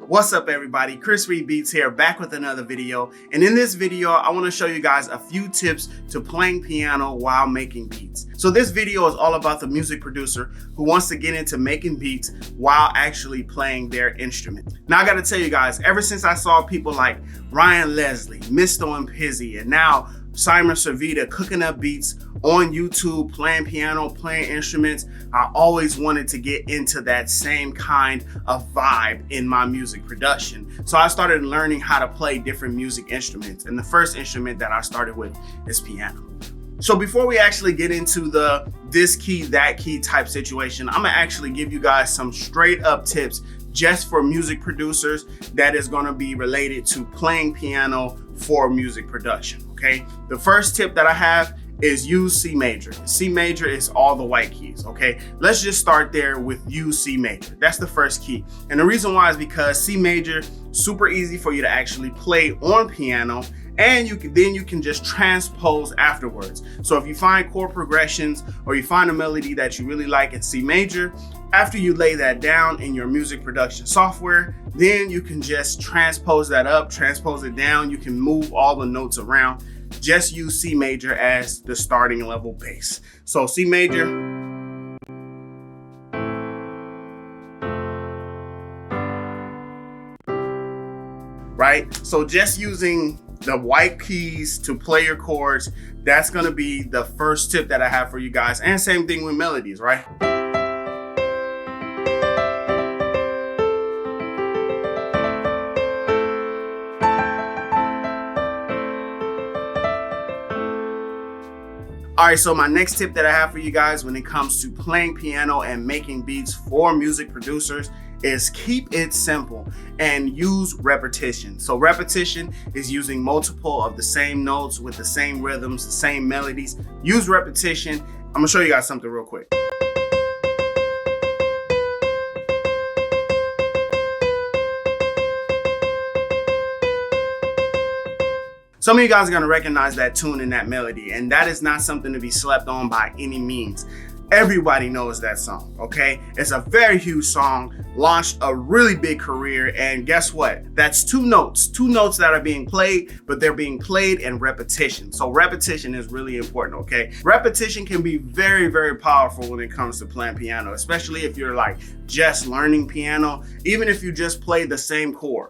What's up everybody, Chris Reed Beats here, back with another video. And in this video, I want to show you guys a few tips to playing piano while making beats. So this video is all about the music producer who wants to get into making beats while actually playing their instrument. Now I gotta tell you guys, ever since I saw people like Ryan Leslie, Misto and Pizzy, and now Simon Servita cooking up beats on YouTube, playing piano, playing instruments, I always wanted to get into that same kind of vibe in my music production. So I started learning how to play different music instruments. And the first instrument that I started with is piano. So before we actually get into the this key, that key type situation, I'm gonna actually give you guys some straight up tips just for music producers that is gonna be related to playing piano for music production, okay? The first tip that I have is use C major. C major is all the white keys, okay? Let's just start there with use C major. That's the first key. And the reason why is because C major, super easy for you to actually play on piano, and you can just transpose afterwards. So if you find chord progressions or you find a melody that you really like in C major, after you lay that down in your music production software, then you can just transpose that up, transpose it down. You can move all the notes around. Just use C major as the starting level bass. So C major, right? So just using the white keys to play your chords, that's gonna be the first tip that I have for you guys. And same thing with melodies, right? All right, so my next tip that I have for you guys when it comes to playing piano and making beats for music producers is keep it simple and use repetition. So repetition is using multiple of the same notes with the same rhythms, the same melodies. Use repetition. I'm gonna show you guys something real quick. Some of you guys are gonna recognize that tune and that melody, and that is not something to be slept on by any means. Everybody knows that song, okay? It's a very huge song, launched a really big career, and guess what? That's two notes that are being played, but they're being played in repetition. So repetition is really important, okay? Repetition can be very, very powerful when it comes to playing piano, especially if you're like just learning piano, even if you just play the same chord.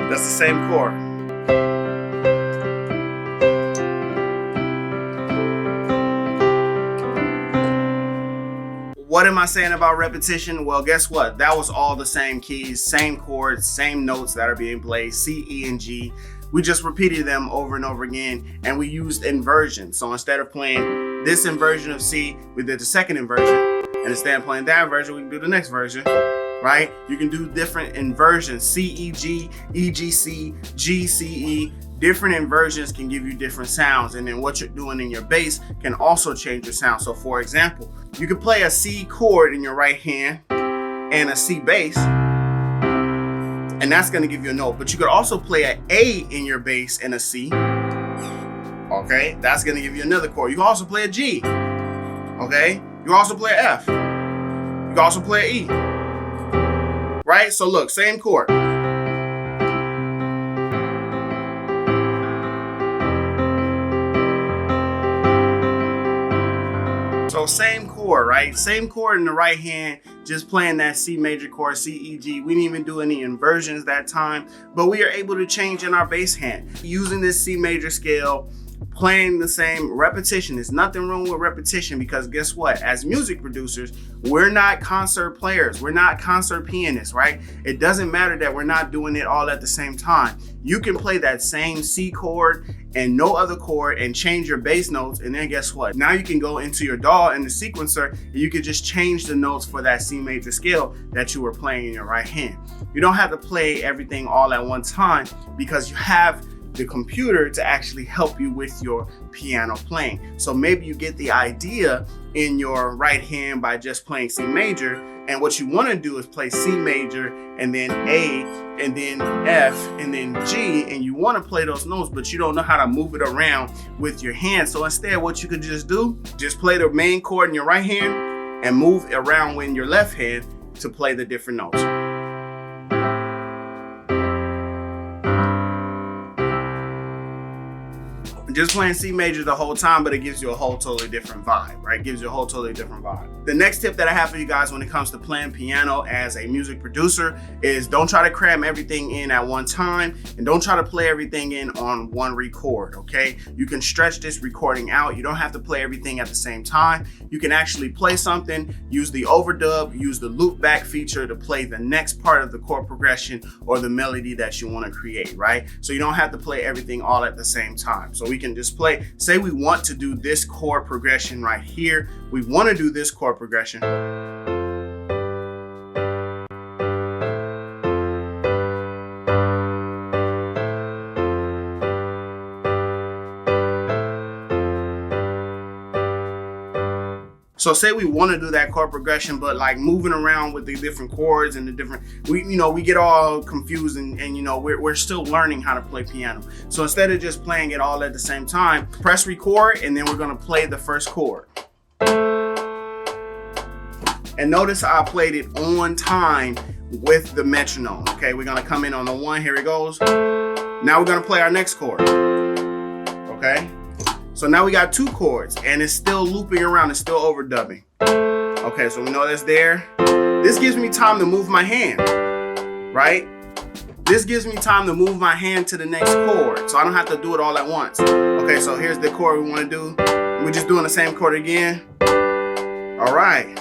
That's the same chord. What am I saying about repetition? Well, guess what? That was all the same keys, same chords, same notes that are being played, C, E, and G. We just repeated them over and over again, and we used inversions. So instead of playing this inversion of C, we did the second inversion. And instead of playing that version, we can do the next version. Right? You can do different inversions, C, E, G, E, G, C, G, C, E. Different inversions can give you different sounds, and then what you're doing in your bass can also change your sound. So for example, you could play a C chord in your right hand and a C bass, and that's gonna give you a note. But you could also play an A in your bass and a C, okay? That's gonna give you another chord. You can also play a G, okay? You can also play an F. You can also play an E. Right? So look, same chord. So same chord, right? Same chord in the right hand, just playing that C major chord, C, E, G. We didn't even do any inversions that time, but we are able to change in our bass hand. Using this C major scale, playing the same repetition. There's nothing wrong with repetition, because guess what? As music producers, we're not concert players. We're not concert pianists, right? It doesn't matter that we're not doing it all at the same time. You can play that same C chord and no other chord and change your bass notes, and then guess what? Now you can go into your DAW and the sequencer, and you can just change the notes for that C major scale that you were playing in your right hand. You don't have to play everything all at one time, because you have the computer to actually help you with your piano playing. So maybe you get the idea in your right hand by just playing C major, And what you want to do is play C major and then A and then F and then G, and you want to play those notes, but you don't know how to move it around with your hand. So instead, what you could just do, just play the main chord in your right hand and move around in your left hand to play the different notes. Just playing C major the whole time, but it gives you a whole totally different vibe, right? It gives you a whole totally different vibe. The next tip that I have for you guys when it comes to playing piano as a music producer is don't try to cram everything in at one time, and don't try to play everything in on one record, okay? You can stretch this recording out. You don't have to play everything at the same time. You can actually play something, use the overdub, use the loop back feature to play the next part of the chord progression or the melody that you want to create, right? So you don't have to play everything all at the same time. So we can just play, say we want to do this chord progression right here. We want to do this chord progression. So say we want to do that chord progression, but like moving around with the different chords and the different, we get all confused and we're still learning how to play piano. So instead of just playing it all at the same time, press record and then we're going to play the first chord. And notice I played it on time with the metronome. Okay, we're going to come in on the one. Here it goes. Now we're going to play our next chord. Okay. So now we got two chords and it's still looping around, it's still overdubbing. Okay, so we know that's there. This gives me time to move my hand, right? This gives me time to move my hand to the next chord, so I don't have to do it all at once. Okay, so here's the chord we want to do. We're just doing the same chord again. All right.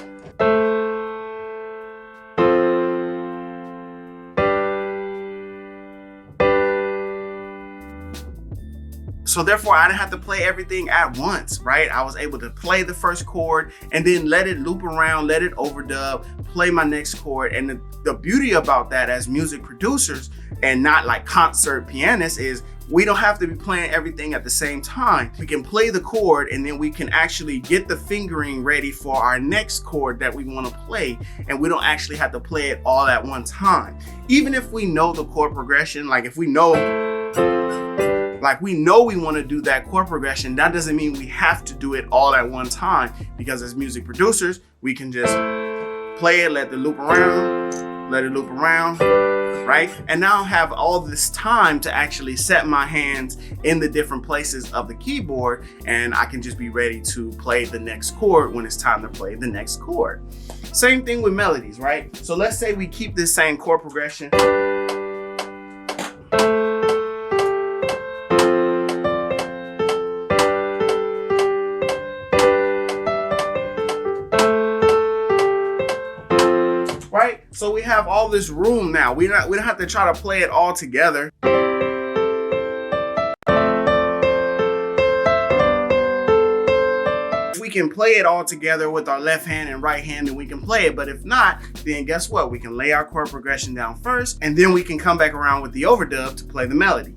So therefore, I didn't have to play everything at once, right? I was able to play the first chord and then let it loop around, let it overdub, play my next chord. And the beauty about that as music producers and not like concert pianists is we don't have to be playing everything at the same time. We can play the chord and then we can actually get the fingering ready for our next chord that we want to play. And we don't actually have to play it all at one time. Even if we know the chord progression, like if we know we want to do that chord progression, that doesn't mean we have to do it all at one time, because as music producers, we can just play it, let it loop around, right? And now I have all this time to actually set my hands in the different places of the keyboard, and I can just be ready to play the next chord when it's time to play the next chord. Same thing with melodies, right? So let's say we keep this same chord progression. Right? So we have all this room now. We don't have to try to play it all together. We can play it all together with our left hand and right hand, and we can play it. But if not, then guess what? We can lay our chord progression down first, and then we can come back around with the overdub to play the melody.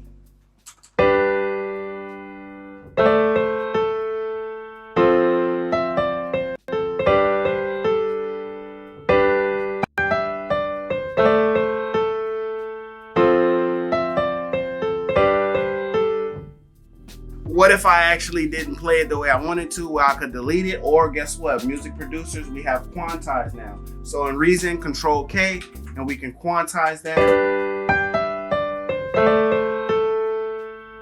What if I actually didn't play it the way I wanted to? Well, I could delete it, or guess what? Music producers, we have quantize now. So in Reason, Control K, and we can quantize that.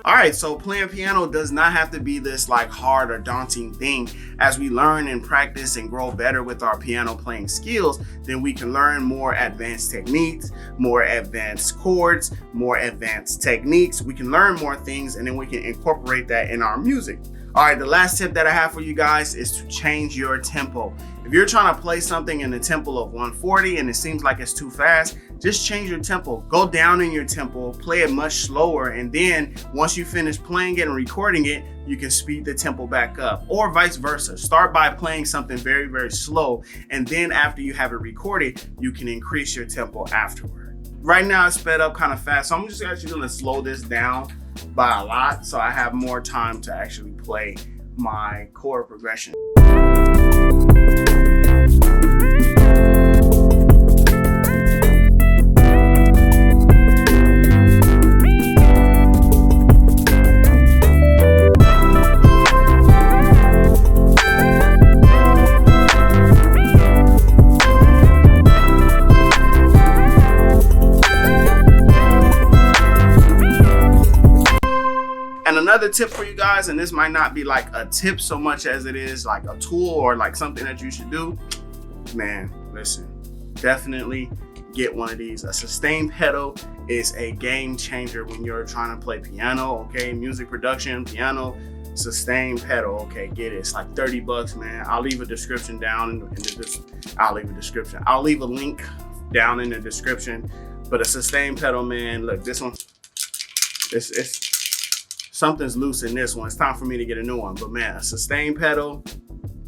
All right, so playing piano does not have to be this like hard or daunting thing. As we learn and practice and grow better with our piano playing skills, then we can learn more advanced techniques, more advanced chords, more advanced techniques. We can learn more things, and then we can incorporate that in our music. All right, the last tip that I have for you guys is to change your tempo. If you're trying to play something in a tempo of 140 and it seems like it's too fast, just change your tempo. Go down in your tempo, play it much slower, and then once you finish playing it and recording it, you can speed the tempo back up, or vice versa. Start by playing something very, very slow, and then after you have it recorded, you can increase your tempo afterward. Right now it's sped up kind of fast, so I'm just actually gonna slow this down by a lot so I have more time to actually play my chord progression. And another tip for you guys, and this might not be like a tip so much as it is like a tool or like something that you should do, man, listen, definitely get one of these. A sustain pedal is a game changer when you're trying to play piano, okay? Music production, piano, sustain pedal, okay, get it. It's like 30 bucks, man. I'll leave a description down in the I'll leave a link down in the description. But a sustain pedal, man, look, this one, it's something's loose in this one. It's time for me to get a new one. But man, a sustain pedal,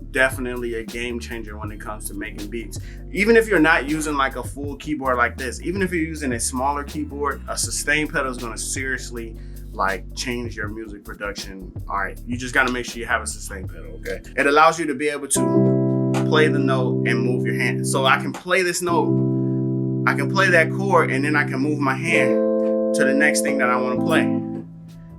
definitely a game changer when it comes to making beats. Even if you're not using like a full keyboard like this, even if you're using a smaller keyboard, a sustain pedal is gonna seriously like change your music production. All right, you just gotta make sure you have a sustain pedal, okay? It allows you to be able to play the note and move your hand. So I can play this note, I can play that chord, and then I can move my hand to the next thing that I wanna play,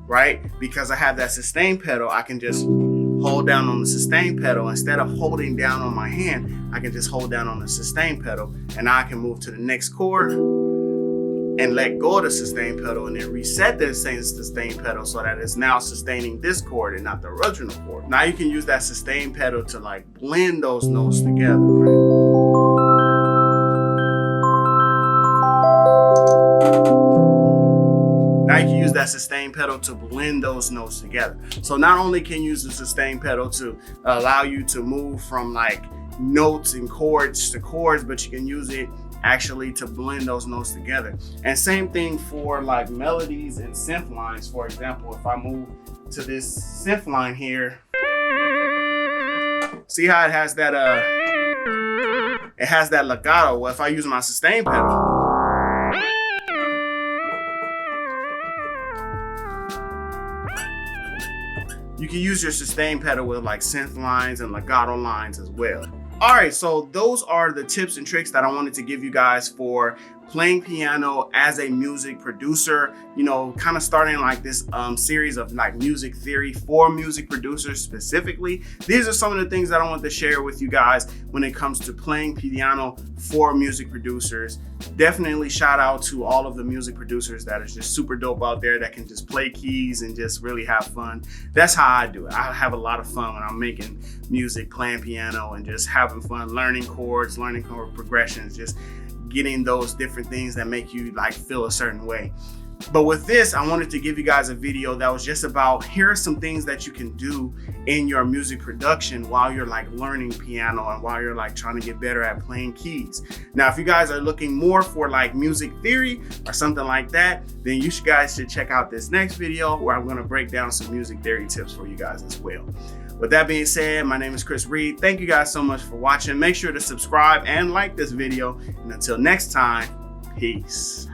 right? Because I have that sustain pedal, I can just hold down on the sustain pedal. Instead of holding down on my hand, I can just hold down on the sustain pedal, and now I can move to the next chord and let go of the sustain pedal and then reset the same sustain pedal so that it's now sustaining this chord and not the original chord. Now you can use that sustain pedal to like blend those notes together, right? Now you can use that sustain pedal to blend those notes together. So not only can you use the sustain pedal to allow you to move from like notes and chords to chords, but you can use it actually to blend those notes together. And same thing for like melodies and synth lines. For example, if I move to this synth line here, see how it has that legato. Well, if I use my sustain pedal, you can use your sustain pedal with like synth lines and legato lines as well. All right, so those are the tips and tricks that I wanted to give you guys for playing piano as a music producer, you know, kind of starting like this series of like music theory for music producers specifically. These are some of the things that I want to share with you guys when it comes to playing piano for music producers. Definitely shout out to all of the music producers that are just super dope out there that can just play keys and just really have fun. That's how I do it. I have a lot of fun when I'm making music, playing piano, and just having fun, learning chords, learning chord progressions, just getting those different things that make you like feel a certain way. But with this, I wanted to give you guys a video that was just about, here are some things that you can do in your music production while you're like learning piano and while you're like trying to get better at playing keys. Now, if you guys are looking more for like music theory or something like that, then you guys should check out this next video where I'm gonna break down some music theory tips for you guys as well. With that being said, my name is Chris Reed. Thank you guys so much for watching. Make sure to subscribe and like this video. And until next time, peace.